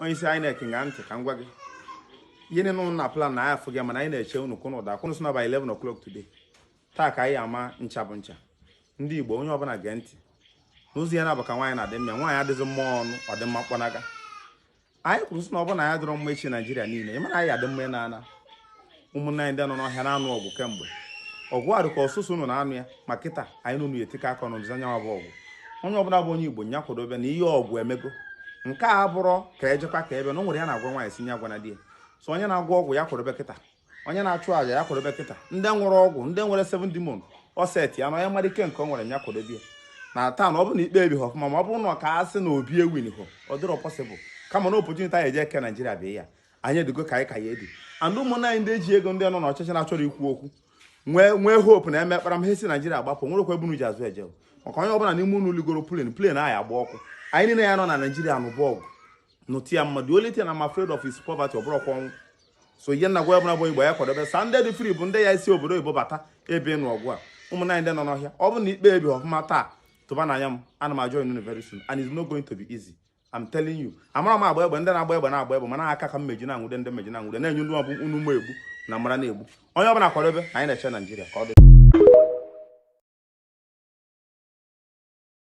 onye isi anyị na-ekenga ntị ka m gwa gị yini nụ na plan na afọ gị mana anyị na-eche unu kwụnụ ụda kwụnụ sị na by 11 o'clock today taa ka anyị ama ncha bụ ncha ndị Igbo onye ọbụla gee ntị n'ụzọ ya na-abụ ka nwaanyị na-adị mma nwaanyị adịghị mma ọnụ ọ dị mma mkpọnaga anyị kwuru sị na ọbụna ya dịrọ mma echi Naijiria niile ịmana anyị adị mma na-ana ụmụnne anyị ndị nọ n'ọhịa na-anụ ọgwụ kemgbe ọgwụ a dị ka ọsụsụ unu na-anụ ya ma kịta anyị nụnụ etika aka ọnụ anya bụ ọgwụ onye ọbụla bụ onye Igbo nya kwadobe na ihe ọgwụ emego nke a bụrụ ka ejekwa ka ebe na o nwere ya na-agwa nwaanyị si nye agwa na di ya so onye na-agwọ ọgwụ ya kwadobe kịta onye na-achụ àjà ya kwadobe kịta ndị nwere ọgwụ ndị nwere 7 demon ọset ya na onye mara ike nke ọ nwere ya kwadobe na taa na ọ bụ na ikpe ebighị ọfụma ma ọ bụrụ na ka asị na obi ewinho ọ dịrọ pọsịbụl kama na opportunity anyị eje eke Naijiria bịa ya anyị edigo ka anyị ka ya edi and ụmụnna anyị ndị eji ego ndị nọ n'ọchịchị na-achọrọ ikwu okwu nwee hope na eme kpara m ha si Naijiria gbapụ nwerekwa ebunu ji azụ eje maka onye ọbụla n'ime unu ligoro plen anyị agba ọkụ anyị niile ya nọ na Naijiria nụbụ ọgụ nụti ya mmadụ olite na am afraid of his poverty ọ bụrụkwa ọnwụ so ihe nna gwa ọbụla bụ Igbo ya kwadobe sa ndị dị free bụ ndị ya isi obodo Igbo bata ebe nụ ọgwụ a ụmụnna anyị ndị nọ n'ọhịa ọ bụ na ikpe ebi ọfụma taa tụba na anya m ana m ajoin unu very soon and it's not going to be easy. I'm telling you amara m agba egbe ndị na-agba egbe na-agba egbe mana aka ka mmeji na-anwude ndị mmeji na-anwude na-enye ndị ọbụ unu mma egbu na mara na-egbu onye ọbụla kwadobe anyị na-eche Naijiria ka ọ dị